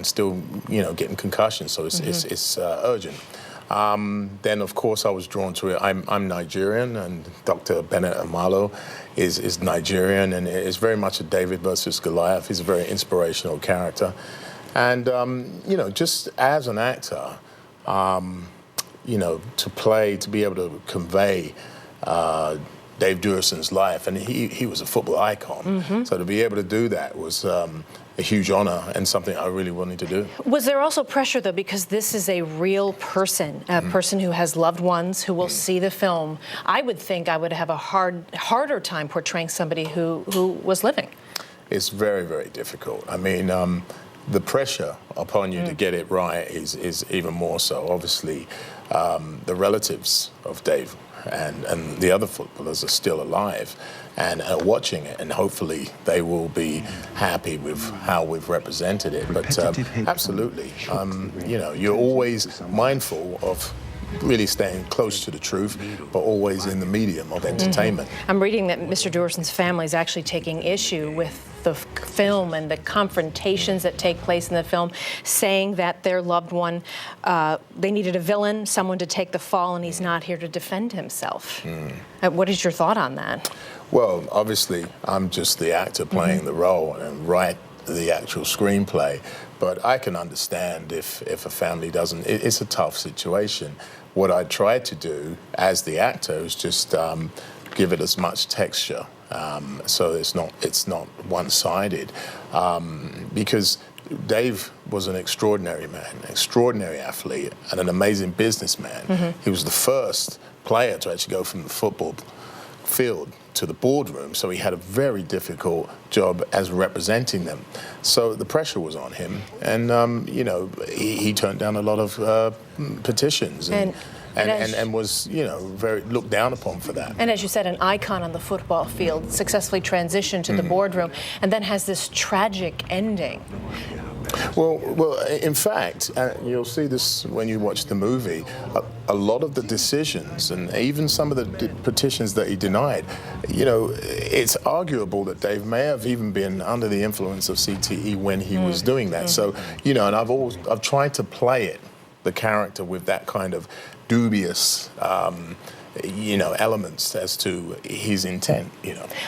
and still, getting concussions. So it's urgent. Then, of course, I was drawn to it. I'm Nigerian, and Dr. Bennett Amalo is Nigerian, and it's very much a David versus Goliath. He's a very inspirational character. And, just as an actor, to be able to convey Dave Duerson's life, and he was a football icon. So to be able to do that was a huge honor and something I really wanted to do. Was there also pressure, though, because this is a real person, a person who has loved ones who will see the film? I would think I would have a harder time portraying somebody who was living. It's very, very difficult. I mean, the pressure upon you to get it right is even more so. Obviously, the relatives of Dave and the other footballers are still alive and are watching it, and hopefully they will be happy with how we've represented it. But absolutely, you're always mindful of really staying close to the truth, but always in the medium of entertainment. I'm reading that Mr. Duerson's family is actually taking issue with the film and the confrontations that take place in the film, saying that their loved one, they needed a villain, someone to take the fall, and he's not here to defend himself. What is your thought on that? Well, obviously, I'm just the actor playing the role and write the actual screenplay, but I can understand if a family doesn't. It's a tough situation. What I tried to do as the actor is just give it as much texture, so it's not one-sided, because Dave was an extraordinary man, an extraordinary athlete, and an amazing businessman. He was the first player to actually go from the football field to the boardroom, so he had a very difficult job as representing them. So the pressure was on him, and he turned down a lot of petitions and was very looked down upon for that. And as you said, an icon on the football field, successfully transitioned to the boardroom, and then has this tragic ending. Well, in fact, you'll see this when you watch the movie, a lot of the decisions and even some of the petitions that he denied, it's arguable that Dave may have even been under the influence of CTE when he was doing that. So, and I've tried to play it, the character, with that kind of dubious elements as to his intent,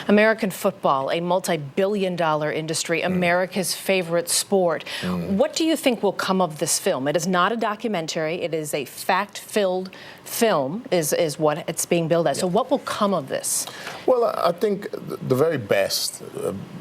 American football, a multi-billion-dollar industry, America's favorite sport. What do you think will come of this film? It is not a documentary. It is a fact-filled film, is what it's being billed as. So what will come of this? Well, I think the very best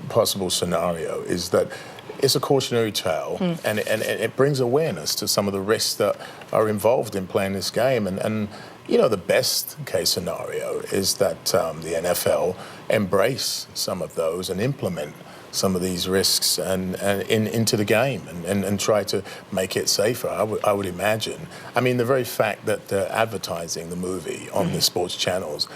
possible scenario is that it's a cautionary tale, and it brings awareness to some of the risks that are involved in playing this game. And the best case scenario is that the NFL embrace some of those and implement some of these risks into the game and try to make it safer. I would imagine. I mean, the very fact that they're advertising the movie on the sports channels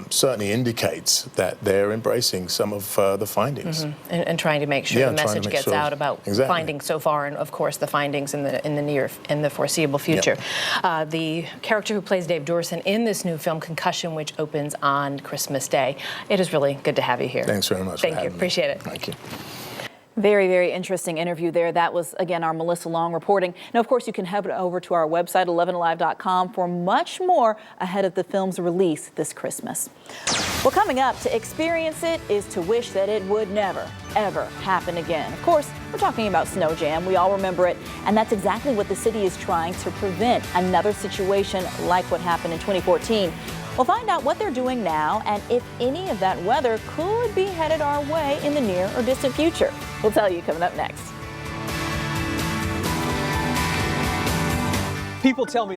certainly indicates that they're embracing some of the findings and trying to make sure the message gets out about findings so far, and of course the findings in the foreseeable future. The character who plays Dave Duerson in this new film, Concussion, which opens on Christmas Day. It is really good to have you here. Thanks very much. Thank you. Appreciate it. Thank you. Very, very interesting interview there. That was, again, our Melissa Long reporting. Now, of course, you can head over to our website, 11alive.com, for much more ahead of the film's release this Christmas. Well, coming up, to experience it is to wish that it would never, ever happen again. Of course, we're talking about Snow Jam. We all remember it, and that's exactly what the city is trying to prevent, another situation like what happened in 2014. We'll find out what they're doing now and if any of that weather could be headed our way in the near or distant future. We'll tell you coming up next. People tell me.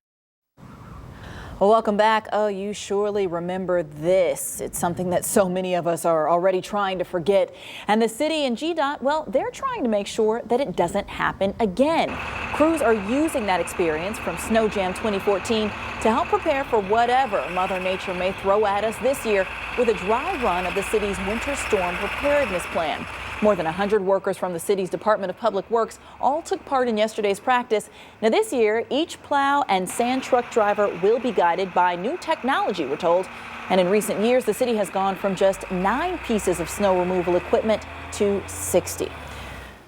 Well, welcome back. Oh, you surely remember this. It's something that so many of us are already trying to forget. And the city and GDOT, well, they're trying to make sure that it doesn't happen again. Crews are using that experience from Snow Jam 2014 to help prepare for whatever Mother Nature may throw at us this year with a dry run of the city's winter storm preparedness plan. More than 100 workers from the city's Department of Public Works all took part in yesterday's practice. Now this year, each plow and sand truck driver will be guided by new technology, we're told. And in recent years, the city has gone from just 9 pieces of snow removal equipment to 60.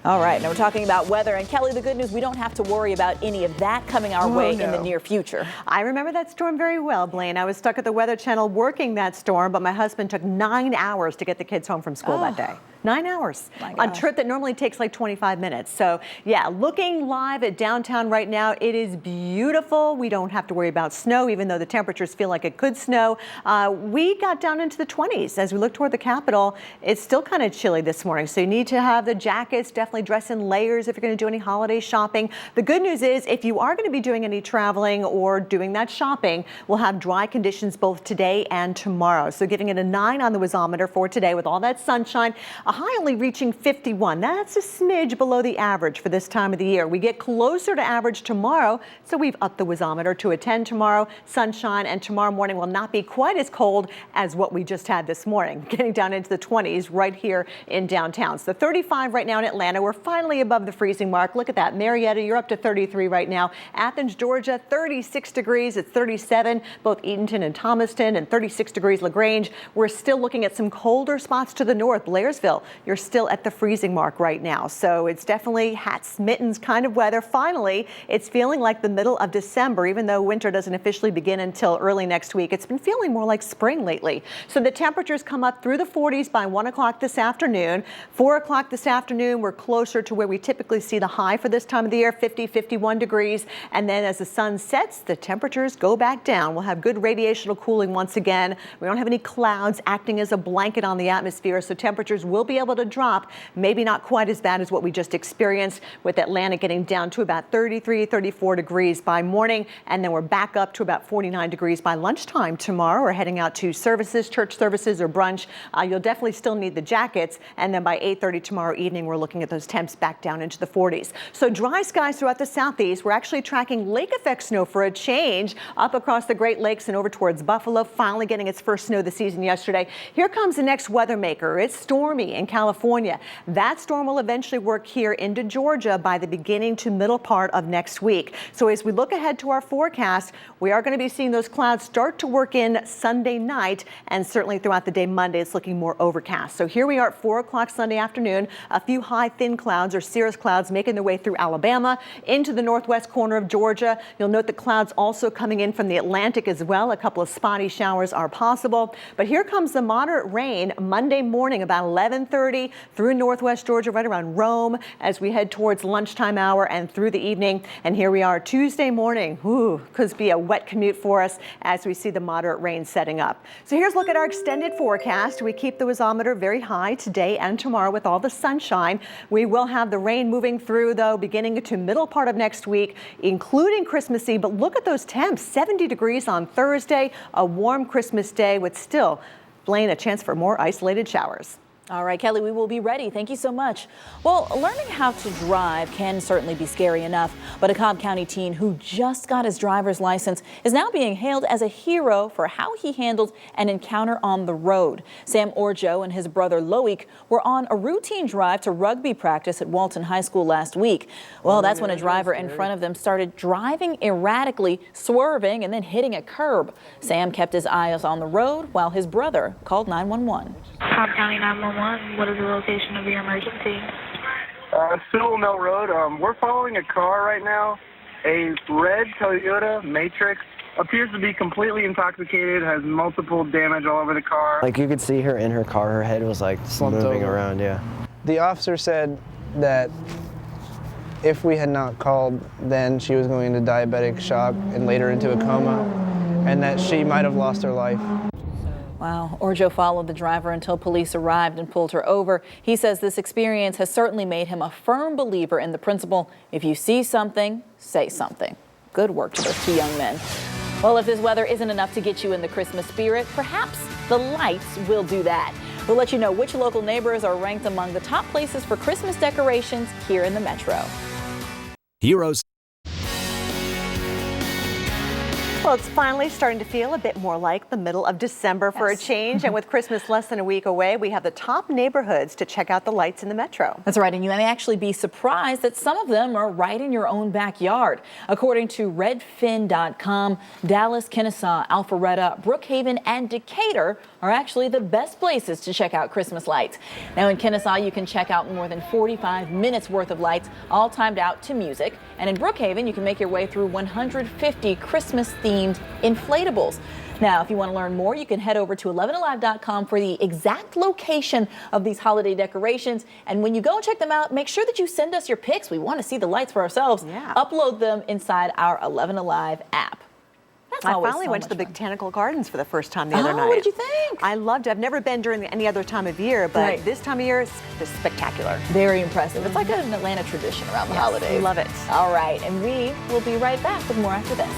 All right, now we're talking about weather. And Kelly, the good news, we don't have to worry about any of that coming our way in the near future. I remember that storm very well, Blaine. I was stuck at the Weather Channel working that storm, but my husband took 9 hours to get the kids home from school that day. 9 hours on a trip that normally takes like 25 minutes. So yeah, looking live at downtown right now, it is beautiful. We don't have to worry about snow, even though the temperatures feel like it could snow. We got down into the 20s as we look toward the Capitol. It's still kind of chilly this morning, so you need to have the jackets, definitely dress in layers if you're going to do any holiday shopping. The good news is if you are going to be doing any traveling or doing that shopping, we'll have dry conditions both today and tomorrow. So giving it a 9 on the Wizometer for today with all that sunshine. A high only reaching 51. That's a smidge below the average for this time of the year. We get closer to average tomorrow, so we've upped the Wizometer to a 10 tomorrow. Sunshine, and tomorrow morning will not be quite as cold as what we just had this morning, getting down into the 20s right here in downtown. So 35 right now in Atlanta. We're finally above the freezing mark. Look at that. Marietta, you're up to 33 right now. Athens, Georgia, 36 degrees. It's 37, both Eatonton and Thomaston, and 36 degrees LaGrange. We're still looking at some colder spots to the north. Blairsville, you're still at the freezing mark right now. So it's definitely hats, mittens kind of weather. Finally, it's feeling like the middle of December, even though winter doesn't officially begin until early next week. It's been feeling more like spring lately. So the temperatures come up through the 40s by 1 o'clock this afternoon. 4 o'clock this afternoon, we're closer to where we typically see the high for this time of the year, 50, 51 degrees. And then as the sun sets, the temperatures go back down. We'll have good radiational cooling once again. We don't have any clouds acting as a blanket on the atmosphere, so temperatures will be able to drop, maybe not quite as bad as what we just experienced, with Atlanta getting down to about 33, 34 degrees by morning, and then we're back up to about 49 degrees by lunchtime tomorrow. We're heading out to services, church services or brunch. You'll definitely still need the jackets, and then by 8:30 tomorrow evening, we're looking at those temps back down into the 40s. So dry skies throughout the southeast. We're actually tracking lake effect snow for a change up across the Great Lakes and over towards Buffalo, finally getting its first snow of the season yesterday. Here comes the next weather maker. It's stormy in California. That storm will eventually work here into Georgia by the beginning to middle part of next week. So as we look ahead to our forecast, we are going to be seeing those clouds start to work in Sunday night, and certainly throughout the day Monday it's looking more overcast. So here we are at 4 o'clock Sunday afternoon. A few high thin clouds or cirrus clouds making their way through Alabama into the northwest corner of Georgia. You'll note the clouds also coming in from the Atlantic as well. A couple of spotty showers are possible. But here comes the moderate rain Monday morning about 11:30 through northwest Georgia, right around Rome, as we head towards lunchtime hour and through the evening. And here we are Tuesday morning. Ooh, could be a wet commute for us as we see the moderate rain setting up. So here's a look at our extended forecast. We keep the Wizometer very high today and tomorrow with all the sunshine. We will have the rain moving through, though, beginning to middle part of next week, including Christmas Eve. But look at those temps, 70 degrees on Thursday, a warm Christmas day with still, Blaine, a chance for more isolated showers. All right, Kelly, we will be ready. Thank you so much. Well, learning how to drive can certainly be scary enough, but a Cobb County teen who just got his driver's license is now being hailed as a hero for how he handled an encounter on the road. Sam Orjo and his brother Loic were on a routine drive to rugby practice at Walton High School last week. Well, that's when a driver in front of them started driving erratically, swerving, and then hitting a curb. Sam kept his eyes on the road while his brother called 911. Cobb County 911, what is the location of your emergency? Sewell Mill Road. We're following a car right now. A red Toyota Matrix appears to be completely intoxicated, has multiple damage all over the car. Like you could see her in her car, her head was like slumped moving over. around, yeah. The officer said that if we had not called, then she was going into diabetic shock and later into a coma, and that she might have lost her life. Wow. Orjo followed the driver until police arrived and pulled her over. He says this experience has certainly made him a firm believer in the principle, if you see something, say something. Good work to those two young men. Well, if this weather isn't enough to get you in the Christmas spirit, perhaps the lights will do that. We'll let you know which local neighborhoods are ranked among the top places for Christmas decorations here in the metro. Heroes. Well, it's finally starting to feel a bit more like the middle of December for a change. And with Christmas less than a week away, we have the top neighborhoods to check out the lights in the metro. That's right, and you may actually be surprised that some of them are right in your own backyard. According to Redfin.com, Dallas, Kennesaw, Alpharetta, Brookhaven, and Decatur are actually the best places to check out Christmas lights. Now in Kennesaw, you can check out more than 45 minutes worth of lights, all timed out to music. And in Brookhaven, you can make your way through 150 Christmas-themed inflatables. Now, if you want to learn more, you can head over to 11alive.com for the exact location of these holiday decorations. And when you go and check them out, make sure that you send us your pics. We want to see the lights for ourselves. Yeah. Upload them inside our 11 Alive app. I finally went to the Botanical Gardens for the first time the other night. What did you think? I loved it. I've never been during any other time of year, but this time of year is just spectacular. Very impressive. It's like an Atlanta tradition around the holidays. Love it. All right, and we will be right back with more after this.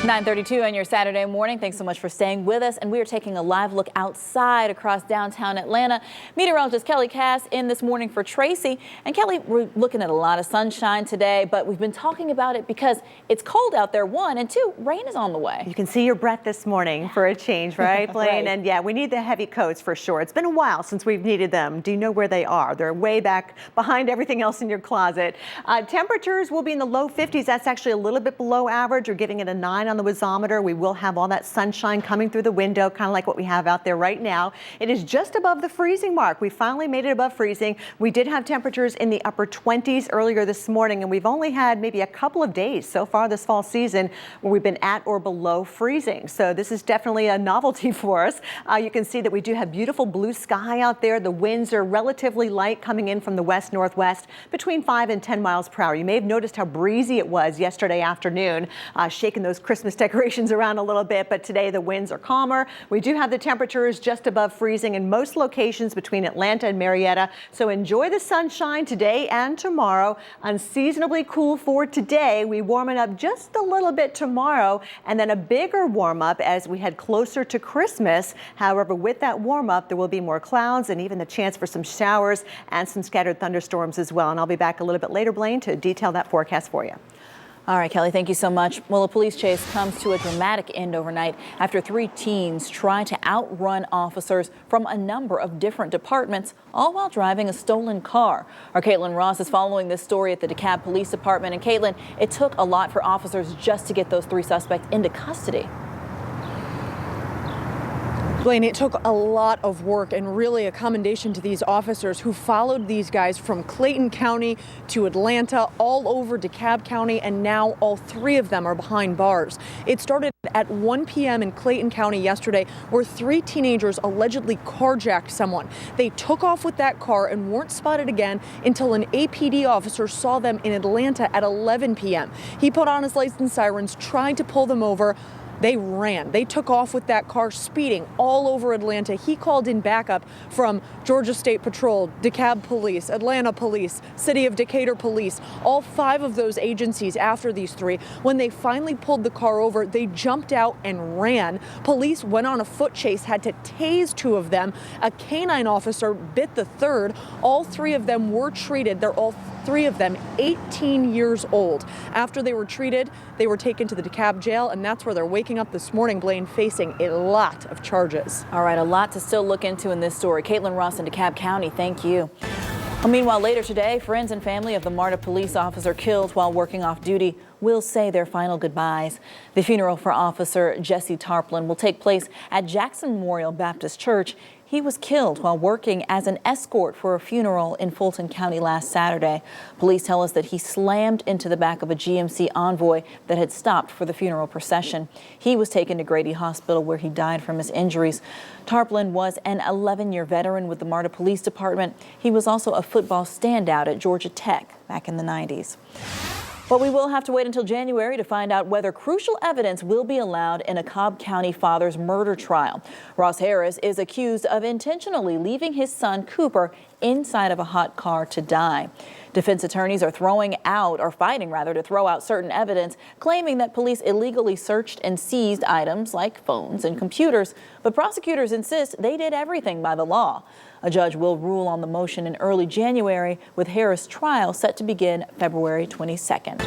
9:32 on your Saturday morning. Thanks so much for staying with us. And we are taking a live look outside across downtown Atlanta. Meteorologist Kelly Cass in this morning for Tracy. And Kelly, we're looking at a lot of sunshine today, but we've been talking about it because it's cold out there, one, and two, rain is on the way. You can see your breath this morning for a change, right, Blaine? Right. And yeah, we need the heavy coats for sure. It's been a while since we've needed them. Do you know where they are? They're way back behind everything else in your closet. Temperatures will be in the low 50s. That's actually a little bit below average. You're giving it a 9 on the wazometer. We will have all that sunshine coming through the window, kind of like what we have out there right now. It is just above the freezing mark. We finally made it above freezing. We did have temperatures in the upper 20s earlier this morning, and we've only had maybe a couple of days so far this fall season where we've been at or below freezing. So this is definitely a novelty for us. You can see that we do have beautiful blue sky out there. The winds are relatively light coming in from the west-northwest between 5 and 10 miles per hour. You may have noticed how breezy it was yesterday afternoon, shaking those Christmas decorations around a little bit, but today the winds are calmer. We do have the temperatures just above freezing in most locations between Atlanta and Marietta. So enjoy the sunshine today and tomorrow. Unseasonably cool for today. We warm it up just a little bit tomorrow, and then a bigger warm up as we head closer to Christmas. However, with that warm up, there will be more clouds and even the chance for some showers and some scattered thunderstorms as well. And I'll be back a little bit later, Blaine, to detail that forecast for you. All right, Kelly, thank you so much. Well, a police chase comes to a dramatic end overnight after 3 teens tried to outrun officers from a number of different departments, all while driving a stolen car. Our Caitlin Ross is following this story at the DeKalb Police Department. And Caitlin, it took a lot for officers just to get those 3 suspects into custody. Blaine, it took a lot of work and really a commendation to these officers who followed these guys from Clayton County to Atlanta, all over DeKalb County, and now all 3 of them are behind bars. It started at 1 p.m. in Clayton County yesterday, where 3 teenagers allegedly carjacked someone. They took off with that car and weren't spotted again until an APD officer saw them in Atlanta at 11 p.m. He put on his license sirens, tried to pull them over. They ran. They took off with that car speeding all over Atlanta. He called in backup from Georgia State Patrol, DeKalb Police, Atlanta Police, City of Decatur Police, all 5 of those agencies after these 3. When they finally pulled the car over, they jumped out and ran. Police went on a foot chase, had to tase 2 of them. A canine officer bit the 3rd. All 3 of them were treated. They're all 3 of them 18 years old. After they were treated, they were taken to the DeKalb jail, and that's where they're waking up this morning, Blaine, facing a lot of charges. All right, a lot to still look into in this story. Caitlin Ross in DeKalb County, thank you. Well, meanwhile, later today, friends and family of the MARTA police officer killed while working off duty will say their final goodbyes. The funeral for Officer Jesse Tarplin will take place at Jackson Memorial Baptist Church. He was killed while working as an escort for a funeral in Fulton County last Saturday. Police tell us that he slammed into the back of a GMC Envoy that had stopped for the funeral procession. He was taken to Grady Hospital where he died from his injuries. Tarplin was an 11-year veteran with the MARTA Police Department. He was also a football standout at Georgia Tech back in the 90s. But we will have to wait until January to find out whether crucial evidence will be allowed in a Cobb County father's murder trial. Ross Harris is accused of intentionally leaving his son Cooper inside of a hot car to die. Defense attorneys are fighting to throw out certain evidence, claiming that police illegally searched and seized items like phones and computers. But prosecutors insist they did everything by the law. A judge will rule on the motion in early January, with Harris' trial set to begin February 22nd.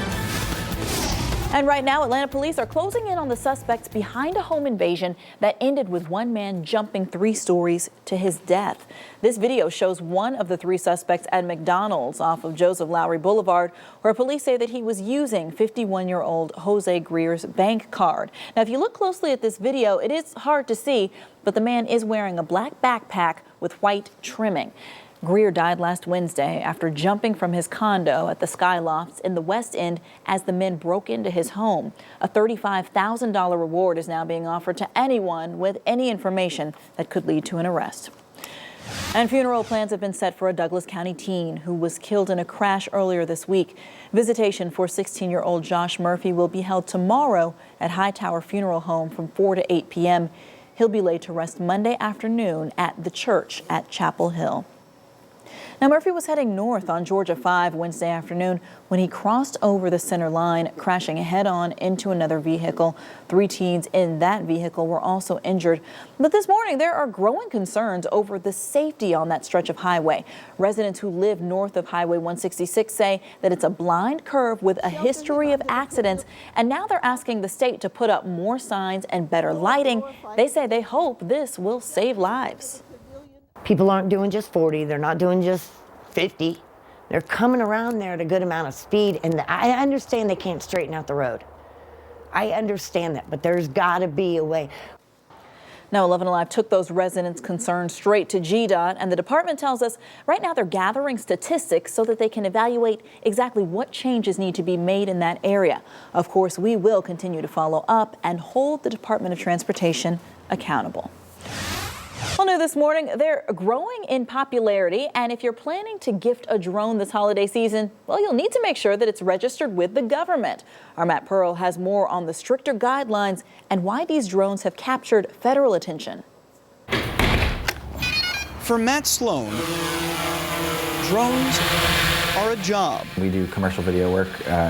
And right now, Atlanta police are closing in on the suspects behind a home invasion that ended with one man jumping 3 stories to his death. This video shows one of the 3 suspects at McDonald's off of Joseph Lowry Boulevard, where police say that he was using 51-year-old Jose Greer's bank card. Now, if you look closely at this video, it is hard to see, but the man is wearing a black backpack with white trimming. Greer died last Wednesday after jumping from his condo at the Skylofts in the West End as the men broke into his home. A $35,000 reward is now being offered to anyone with any information that could lead to an arrest. And funeral plans have been set for a Douglas County teen who was killed in a crash earlier this week. Visitation for 16-year-old Josh Murphy will be held tomorrow at Hightower Funeral Home from 4 to 8 p.m. He'll be laid to rest Monday afternoon at the church at Chapel Hill. Now, Murphy was heading north on Georgia 5 Wednesday afternoon when he crossed over the center line, crashing head-on into another vehicle. 3 teens in that vehicle were also injured. But this morning, there are growing concerns over the safety on that stretch of highway. Residents who live north of Highway 166 say that it's a blind curve with a history of accidents, and now they're asking the state to put up more signs and better lighting. They say they hope this will save lives. People aren't doing just 40, they're not doing just 50. They're coming around there at a good amount of speed, and I understand they can't straighten out the road. I understand that, but there's gotta be a way. Now, 11 Alive took those residents' concerns straight to GDOT, and the department tells us right now they're gathering statistics so that they can evaluate exactly what changes need to be made in that area. Of course, we will continue to follow up and hold the Department of Transportation accountable. Well, new this morning, they're growing in popularity, and if you're planning to gift a drone this holiday season, well, you'll need to make sure that it's registered with the government. Our Matt Pearl has more on the stricter guidelines and why these drones have captured federal attention. For Matt Sloan, drones are a job. We do commercial video work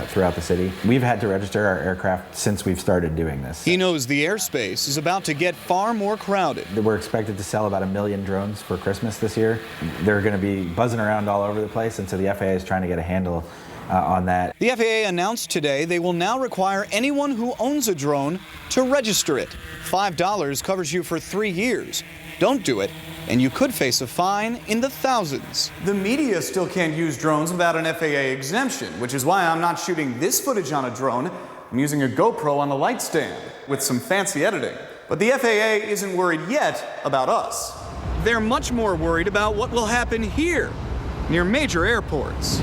throughout the city. We've had to register our aircraft since we've started doing this. He knows the airspace is about to get far more crowded. We're expected to sell about 1 million drones for Christmas this year. They're going to be buzzing around all over the place, and so the FAA is trying to get a handle on that. The FAA announced today they will now require anyone who owns a drone to register it. $5 covers you for 3 years. Don't do it, and you could face a fine in the thousands. The media still can't use drones without an FAA exemption, which is why I'm not shooting this footage on a drone. I'm using a GoPro on the light stand with some fancy editing. But the FAA isn't worried yet about us. They're much more worried about what will happen here, near major airports.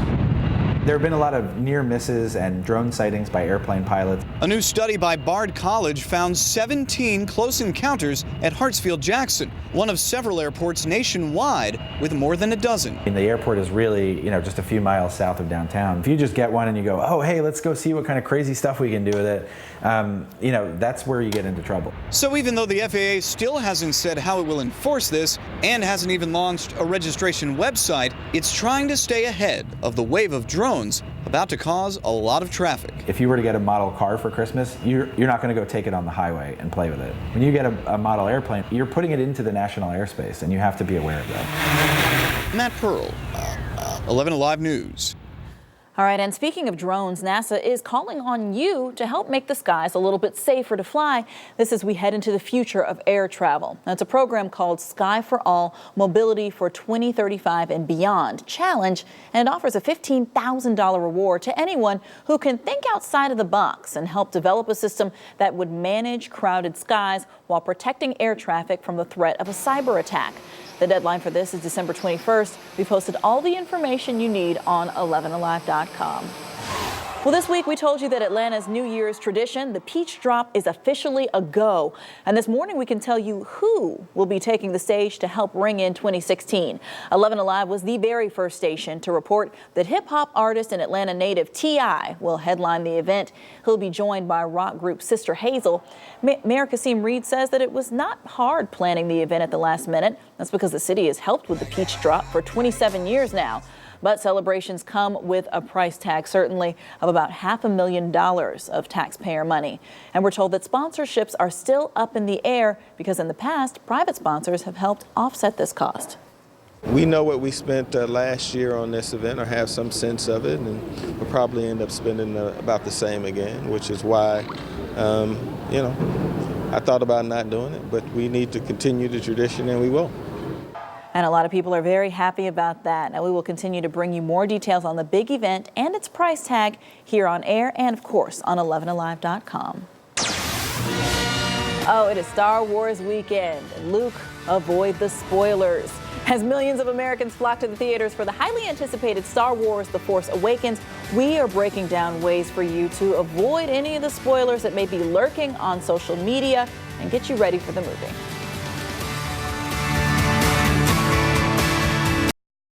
There have been a lot of near misses and drone sightings by airplane pilots. A new study by Bard College found 17 close encounters at Hartsfield-Jackson, one of several airports nationwide with more than a dozen. And the airport is really, just a few miles south of downtown. If you just get one and you go, oh, hey, let's go see what kind of crazy stuff we can do with it, that's where you get into trouble. So even though the FAA still hasn't said how it will enforce this and hasn't even launched a registration website, it's trying to stay ahead of the wave of drones about to cause a lot of traffic. If you were to get a model car for Christmas, you're not going to go take it on the highway and play with it. When you get a model airplane, you're putting it into the national airspace, and you have to be aware of that. Matt Pearl, 11 Alive News. All right, and speaking of drones, NASA is calling on you to help make the skies a little bit safer to fly. This as we head into the future of air travel. Now, it's a program called Sky for All, Mobility for 2035 and Beyond Challenge, and it offers a $15,000 reward to anyone who can think outside of the box and help develop a system that would manage crowded skies while protecting air traffic from the threat of a cyber attack. The deadline for this is December 21st. We posted all the information you need on 11alive.com. Well, this week we told you that Atlanta's New Year's tradition, the Peach Drop, is officially a go. And this morning we can tell you who will be taking the stage to help ring in 2016. 11 Alive was the very first station to report that hip-hop artist and Atlanta native T.I. will headline the event. He'll be joined by rock group Sister Hazel. Mayor Kasim Reed says that it was not hard planning the event at the last minute. That's because the city has helped with the Peach Drop for 27 years now. But celebrations come with a price tag, certainly of about $500,000 of taxpayer money. And we're told that sponsorships are still up in the air because in the past, private sponsors have helped offset this cost. We know what we spent last year on this event, or have some sense of it, and we'll probably end up spending about the same again, which is why, I thought about not doing it, but we need to continue the tradition, and we will. And a lot of people are very happy about that. Now, we will continue to bring you more details on the big event and its price tag here on air and, of course, on 11alive.com. Oh, it is Star Wars weekend. Luke, avoid the spoilers. As millions of Americans flock to the theaters for the highly anticipated Star Wars The Force Awakens, we are breaking down ways for you to avoid any of the spoilers that may be lurking on social media and get you ready for the movie.